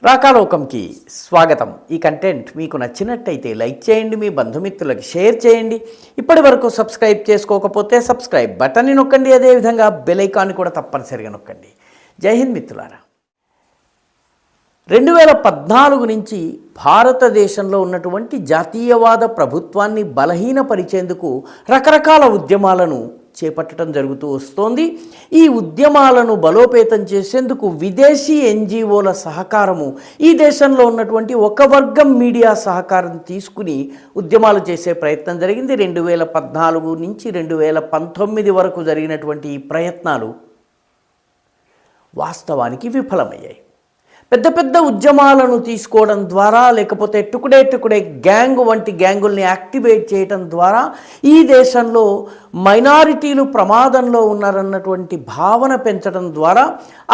రాకాలోకంకి స్వాగతం. ఈ కంటెంట్ మీకు నచ్చినట్టయితే లైక్ చేయండి, మీ బంధుమిత్రులకు షేర్ చేయండి. ఇప్పటి వరకు సబ్స్క్రైబ్ చేసుకోకపోతే సబ్స్క్రైబ్ బటన్ని నొక్కండి, అదేవిధంగా బెల్ ఐకాన్ని కూడా తప్పనిసరిగా నొక్కండి. జై హింద్ మిత్రులారా. 2014 నుంచి భారతదేశంలో ఉన్నటువంటి జాతీయవాద ప్రభుత్వాన్ని బలహీనపరిచేందుకు రకరకాల ఉద్యమాలను చేపట్టడం జరుగుతూ వస్తోంది. ఈ ఉద్యమాలను బలోపేతం చేసేందుకు విదేశీ ఎన్జిఓల సహకారము, ఈ దేశంలో ఉన్నటువంటి ఒక వర్గం మీడియా సహకారం తీసుకుని ఉద్యమాలు చేసే ప్రయత్నం జరిగింది. 2014 నుంచి 2019 వరకు జరిగినటువంటి ఈ ప్రయత్నాలు వాస్తవానికి విఫలమయ్యాయి. పెద్ద పెద్ద ఉద్యమాలను తీసుకోవడం ద్వారా, లేకపోతే టుకుడే గ్యాంగ్ వంటి గ్యాంగుల్ని యాక్టివేట్ చేయడం ద్వారా ఈ దేశంలో మైనారిటీలు ప్రమాదంలో ఉన్నారన్నటువంటి భావన పెంచడం ద్వారా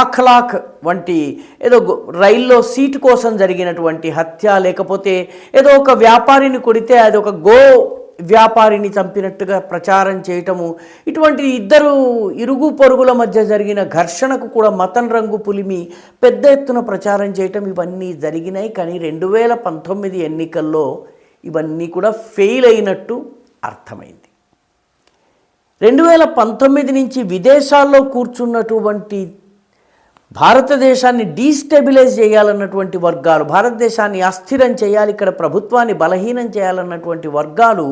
అఖ్లాక్ వంటి ఏదో రైల్లో సీటు కోసం జరిగినటువంటి హత్య, లేకపోతే ఏదో ఒక వ్యాపారిని కొడితే అది ఒక గో వ్యాపారిని చంపినట్టుగా ప్రచారం చేయటము, ఇటువంటి ఇద్దరు ఇరుగు పొరుగుల మధ్య జరిగిన ఘర్షణకు కూడా మతం రంగు పులిమి పెద్ద ఎత్తున ప్రచారం చేయటం, ఇవన్నీ జరిగినాయి. కానీ 2019 ఎన్నికల్లో ఇవన్నీ కూడా ఫెయిల్ అయినట్టు అర్థమైంది. 2019 నుంచి విదేశాల్లో కూర్చున్నటువంటి భారతదేశాన్ని డీస్టెబిలైజ్ చేయాలన్నటువంటి వర్గాలు, భారతదేశాన్ని అస్థిరం చేయాలి, ఇక్కడ ప్రభుత్వాన్ని బలహీనం చేయాలన్నటువంటి వర్గాలు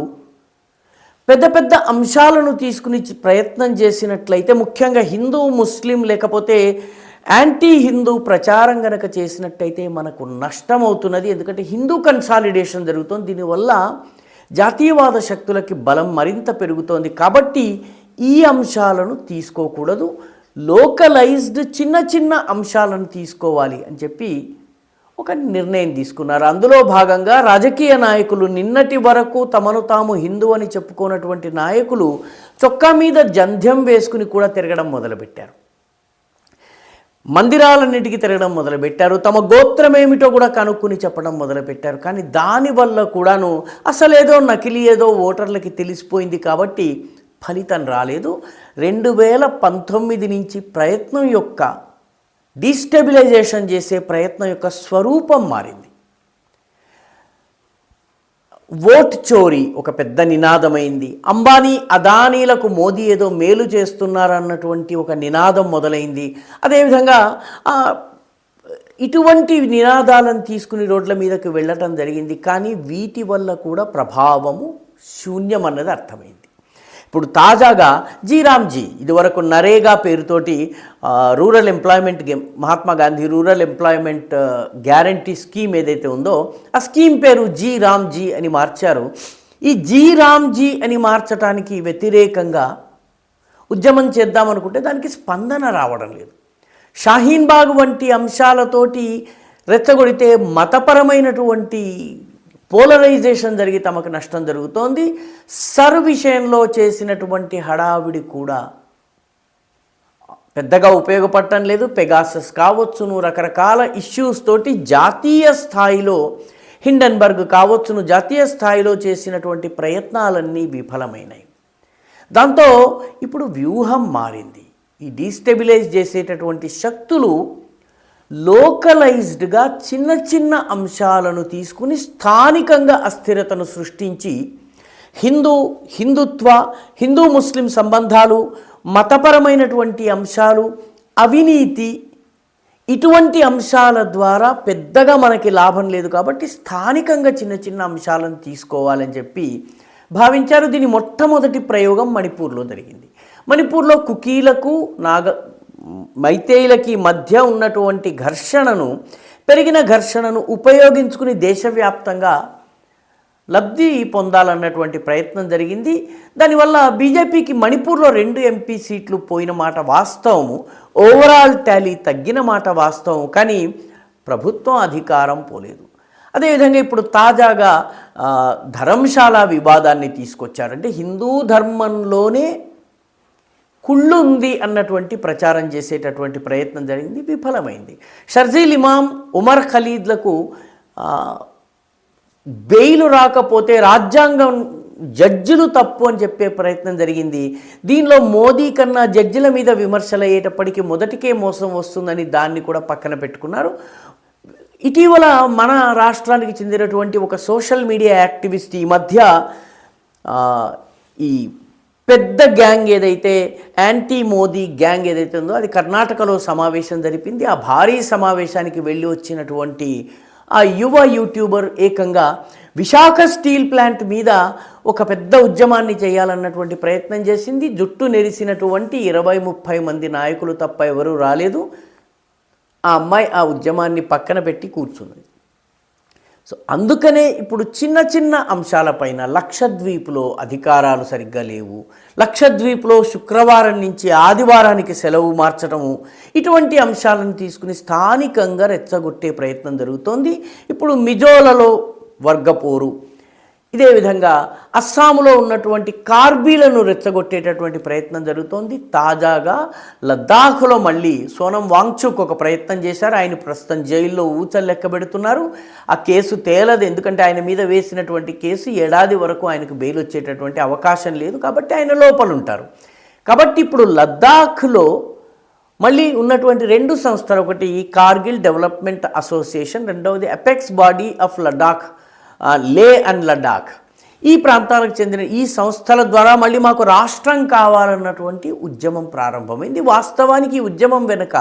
పెద్ద పెద్ద అంశాలను తీసుకుని ప్రయత్నం చేసినట్లయితే, ముఖ్యంగా హిందూ ముస్లిం లేకపోతే యాంటీ హిందూ ప్రచారం కనుక చేసినట్టయితే మనకు నష్టం అవుతున్నది. ఎందుకంటే హిందూ కన్సాలిడేషన్ జరుగుతోంది. దీనివల్ల జాతీయవాద శక్తులకి బలం మరింత పెరుగుతోంది. కాబట్టి ఈ అంశాలను తీసుకోకూడదు, లోకలైజ్డ్ చిన్న చిన్న అంశాలను తీసుకోవాలి అని చెప్పి ఒక నిర్ణయం తీసుకున్నారు. అందులో భాగంగా రాజకీయ నాయకులు, నిన్నటి వరకు తమను తాము హిందూ అని చెప్పుకున్నటువంటి నాయకులు చొక్కా మీద జంధ్యం వేసుకుని కూడా తిరగడం మొదలుపెట్టారు. మందిరాలన్నిటికీ తిరగడం మొదలుపెట్టారు. తమ గోత్రం ఏమిటో కూడా కనుక్కుని చెప్పడం మొదలుపెట్టారు. కానీ దానివల్ల కూడాను అసలేదో నకిలీ ఏదో ఓటర్లకి తెలిసిపోయింది కాబట్టి ఫలితం రాలేదు. 2019 నుంచి ప్రయత్నం యొక్క డీస్టెబిలైజేషన్ చేసే ప్రయత్నం యొక్క స్వరూపం మారింది. ఓట్ చోరీ ఒక పెద్ద నినాదమైంది. అంబానీ అదానీలకు మోదీ ఏదో మేలు చేస్తున్నారన్నటువంటి ఒక నినాదం మొదలైంది. అదేవిధంగా ఇటువంటి నినాదాలను తీసుకుని రోడ్ల మీదకి వెళ్ళటం జరిగింది. కానీ వీటి వల్ల కూడా ప్రభావము శూన్యం అన్నది అర్థమైంది. ఇప్పుడు తాజాగా జీరామ్జీ, ఇదివరకు నరేగా పేరుతోటి rural employment Mahatma Gandhi rural employment guarantee scheme ఏదైతే ఉందో ఆ స్కీమ్ పేరు జీరామ్జీ అని మార్చారు. ఈ జీరామ్జీ అని మార్చడానికి వ్యతిరేకంగా ఉద్యమం చేద్దామనుకుంటే దానికి స్పందన రావడం లేదు. షాహీన్ బాగ్ వంటి అంశాలతోటి రెచ్చగొడితే మతపరమైనటువంటి పోలరైజేషన్ జరిగి తమకు నష్టం జరుగుతోంది. సర్ విషయంలో చేసినటువంటి హడావిడి కూడా పెద్దగా ఉపయోగపడటం లేదు. పెగాసస్ కావచ్చును, రకరకాల ఇష్యూస్ తోటి జాతీయ స్థాయిలో హిండెన్బర్గ్ కావచ్చును, జాతీయ స్థాయిలో చేసినటువంటి ప్రయత్నాలన్నీ విఫలమైనాయి. దాంతో ఇప్పుడు వ్యూహం మారింది. ఈ డీస్టెబిలైజ్ చేసేటటువంటి శక్తులు లోకలైజ్డ్గా చిన్న చిన్న అంశాలను తీసుకుని స్థానికంగా అస్థిరతను సృష్టించి హిందుత్వ హిందూ ముస్లిం సంబంధాలు, మతపరమైనటువంటి అంశాలు, అవినీతి, ఇటువంటి అంశాల ద్వారా పెద్దగా మనకి లాభం లేదు కాబట్టి స్థానికంగా చిన్న చిన్న అంశాలను తీసుకోవాలని చెప్పి భావించారు. దీని మొట్టమొదటి ప్రయోగం మణిపూర్లో జరిగింది. మణిపూర్లో కుకీలకు మైతేయులకి మధ్య ఉన్నటువంటి పెరిగిన ఘర్షణను ఉపయోగించుకుని దేశవ్యాప్తంగా లబ్ధి పొందాలన్నటువంటి ప్రయత్నం జరిగింది. దానివల్ల బీజేపీకి మణిపూర్లో 2 ఎంపీ సీట్లు పోయిన మాట వాస్తవము, ఓవరాల్ టాలీ తగ్గిన మాట వాస్తవం. కానీ ప్రభుత్వం అధికారం పోలేదు. అదేవిధంగా ఇప్పుడు తాజాగా ధర్మశాల వివాదాన్ని తీసుకొచ్చారంటే హిందూ ధర్మంలోనే కుళ్ళు ఉంది అన్నటువంటి ప్రచారం చేసేటటువంటి ప్రయత్నం జరిగింది, విఫలమైంది. షర్జీల్ ఇమాం, ఉమర్ ఖలీద్లకు బెయిల్ రాకపోతే రాజ్యాంగం జడ్జిలు తప్పు అని చెప్పే ప్రయత్నం జరిగింది. దీనిలో మోదీ కన్నా జడ్జిల మీద విమర్శలు అయ్యేటప్పటికీ మొదటికే మోసం వస్తుందని దాన్ని కూడా పక్కన పెట్టుకున్నారు. ఇటీవల మన రాష్ట్రానికి చెందినటువంటి ఒక సోషల్ మీడియా యాక్టివిస్ట్ ఈ మధ్య ఈ పెద్ద గ్యాంగ్ ఏదైతే యాంటీ మోదీ గ్యాంగ్ ఏదైతే ఉందో అది కర్ణాటకలో సమావేశం జరిపింది. ఆ భారీ సమావేశానికి వెళ్ళి వచ్చినటువంటి ఆ యువ యూట్యూబర్ ఏకంగా విశాఖ స్టీల్ ప్లాంట్ మీద ఒక పెద్ద ఉద్యమాన్ని చేయాలన్నటువంటి ప్రయత్నం చేసింది. జుట్టు నెరిసినటువంటి 20-30 మంది నాయకులు తప్ప ఎవరూ రాలేదు. ఆ అమ్మాయి ఆ ఉద్యమాన్ని పక్కన పెట్టి కూర్చున్నది. సో అందుకనే ఇప్పుడు చిన్న చిన్న అంశాలపైన లక్షద్వీప్లో అధికారాలు సరిగ్గా లేవు, లక్షద్వీప్లో శుక్రవారం నుంచి ఆదివారానికి సెలవు మార్చడము, ఇటువంటి అంశాలను తీసుకుని స్థానికంగా రెచ్చగొట్టే ప్రయత్నం జరుగుతోంది. ఇప్పుడు మిజోలలో వర్గపోరు, ఇదే విధంగా అస్సాంలో ఉన్నటువంటి కార్బీలను రెచ్చగొట్టేటటువంటి ప్రయత్నం జరుగుతోంది. తాజాగా లద్దాఖ్లో మళ్ళీ సోనం వాంగ్చుక్ ఒక ప్రయత్నం చేశారు. ఆయన ప్రస్తుతం జైల్లో ఊచలు లెక్క పెడుతున్నారు. ఆ కేసు తేలదు, ఎందుకంటే ఆయన మీద వేసినటువంటి కేసు 1 ఏడాది వరకు ఆయనకు బెయిల్ వచ్చేటటువంటి అవకాశం లేదు, కాబట్టి ఆయన లోపల ఉంటారు. కాబట్టి ఇప్పుడు లద్దాఖ్లో మళ్ళీ ఉన్నటువంటి 2 సంస్థలు, ఒకటి కార్గిల్ డెవలప్మెంట్ అసోసియేషన్, రెండవది అపెక్స్ బాడీ ఆఫ్ లడాక్, లే అండ్ లడాక్, ఈ ప్రాంతాలకు చెందిన ఈ సంస్థల ద్వారా మళ్ళీ మాకు రాష్ట్రం కావాలన్నటువంటి ఉద్యమం ప్రారంభమైంది. వాస్తవానికి ఈ ఉద్యమం వెనుక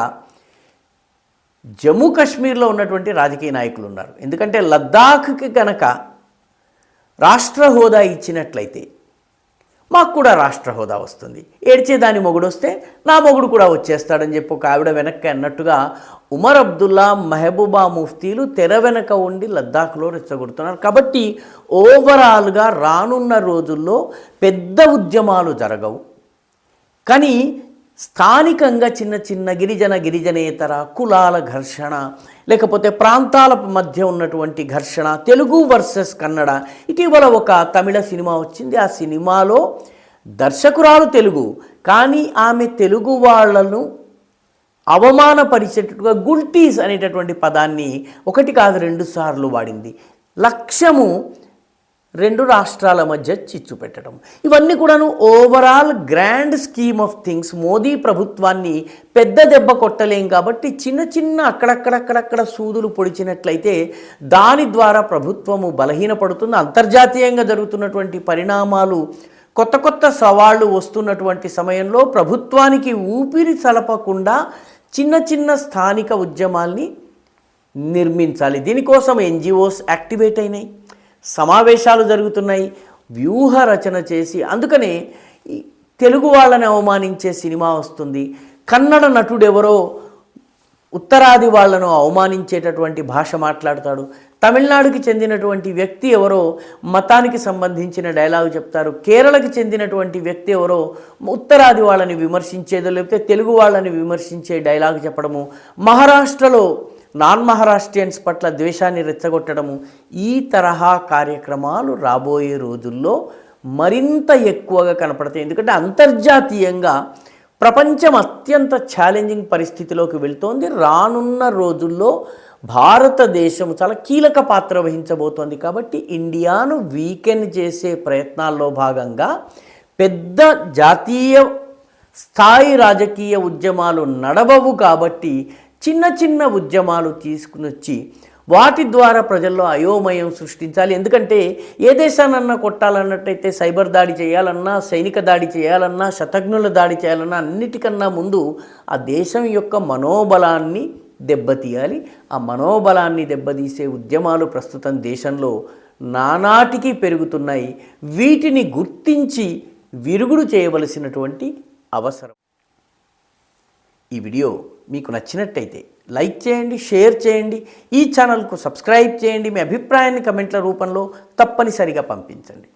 జమ్మూ కాశ్మీర్లో ఉన్నటువంటి రాజకీయ నాయకులు ఉన్నారు. ఎందుకంటే లద్దాఖ్కి కనుక రాష్ట్ర హోదా ఇచ్చినట్లయితే మాకు కూడా రాష్ట్ర హోదా వస్తుంది, ఏడ్చేదాని మొగుడు వస్తే నా మొగుడు కూడా వచ్చేస్తాడని చెప్పి ఒక ఆవిడ వెనక్కి అన్నట్టుగా ఉమర్ అబ్దుల్లా, మెహబూబా ముఫ్తీలు తెర వెనక ఉండి లద్దాఖ్లో రెచ్చగొడుతున్నారు. కాబట్టి ఓవరాల్గా రానున్న రోజుల్లో పెద్ద ఉద్యమాలు జరగవు, కానీ స్థానికంగా చిన్న చిన్న గిరిజనేతర కులాల ఘర్షణ, లేకపోతే ప్రాంతాల మధ్య ఉన్నటువంటి ఘర్షణ, తెలుగు వర్సెస్ కన్నడ. ఇటీవల ఒక తమిళ సినిమా వచ్చింది. ఆ సినిమాలో దర్శకురాలు తెలుగు, కానీ ఆమె తెలుగు వాళ్లను అవమానపరిచేటట్టుగా గుల్టీస్ అనేటటువంటి పదాన్ని 1 కాదు 2 సార్లు వాడింది. లక్ష్యము 2 రాష్ట్రాల మధ్య చిచ్చు పెట్టడం. ఇవన్నీ కూడాను overall grand scheme of things. Modi ప్రభుత్వాన్ని పెద్ద దెబ్బ కొట్టలేం కాబట్టి చిన్న చిన్న అక్కడక్కడక్కడక్కడ సూదులు పొడిచినట్లయితే దాని ద్వారా ప్రభుత్వము బలహీనపడుతుంది. అంతర్జాతీయంగా జరుగుతున్నటువంటి పరిణామాలు, కొత్త కొత్త సవాళ్లు వస్తున్నటువంటి సమయంలో ప్రభుత్వానికి ఊపిరి సలపకుండా చిన్న చిన్న స్థానిక ఉద్యమాల్ని నిర్మించాలి. దీనికోసం ఎన్జిఓస్ యాక్టివేట్ అయినాయి, సమావేశాలు జరుగుతున్నాయి, వ్యూహ రచన చేసి, అందుకనే తెలుగు వాళ్ళని అవమానించే సినిమా వస్తుంది. కన్నడ నటుడెవరో ఉత్తరాది వాళ్లను అవమానించేటటువంటి భాష మాట్లాడతాడు. తమిళనాడుకి చెందినటువంటి వ్యక్తి ఎవరో మతానికి సంబంధించిన డైలాగు చెప్తారు. కేరళకి చెందినటువంటి వ్యక్తి ఎవరో ఉత్తరాది వాళ్ళని విమర్శించేదో, లేకపోతే తెలుగు వాళ్ళని విమర్శించే డైలాగు చెప్పడము, మహారాష్ట్రలో నాన్ మహారాష్ట్రియన్స్ పట్ల ద్వేషాన్ని రెచ్చగొట్టడము, ఈ తరహా కార్యక్రమాలు రాబోయే రోజుల్లో మరింత ఎక్కువగా కనపడతాయి. ఎందుకంటే అంతర్జాతీయంగా ప్రపంచం అత్యంత ఛాలెంజింగ్ పరిస్థితిలోకి వెళ్తోంది. రానున్న రోజుల్లో భారతదేశం చాలా కీలక పాత్ర వహించబోతోంది. కాబట్టి ఇండియాను వీకెన్ చేసే ప్రయత్నాల్లో భాగంగా పెద్ద జాతీయ స్థాయి రాజకీయ ఉద్యమాలు నడవవు. కాబట్టి చిన్న చిన్న ఉద్యమాలు తీసుకుని వచ్చి వాటి ద్వారా ప్రజల్లో అయోమయం సృష్టించాలి. ఎందుకంటే ఏ దేశానన్నా కొట్టాలన్నట్టయితే సైబర్ దాడి చేయాలన్నా, సైనిక దాడి చేయాలన్నా, శతఘ్నుల దాడి చేయాలన్నా అన్నిటికన్నా ముందు ఆ దేశం యొక్క మనోబలాన్ని దెబ్బతీయాలి. ఆ మనోబలాన్ని దెబ్బతీసే ఉద్యమాలు ప్రస్తుతం దేశంలో నానాటికి పెరుగుతున్నాయి. వీటిని గుర్తించి విరుగుడు చేయవలసినటువంటి అవసరం. ఈ వీడియో మీకు నచ్చినట్టయితే లైక్ చేయండి, షేర్ చేయండి, ఈ ఛానల్కు సబ్స్క్రైబ్ చేయండి. మీ అభిప్రాయాన్ని కమెంట్ల రూపంలో తప్పనిసరిగా పంపించండి.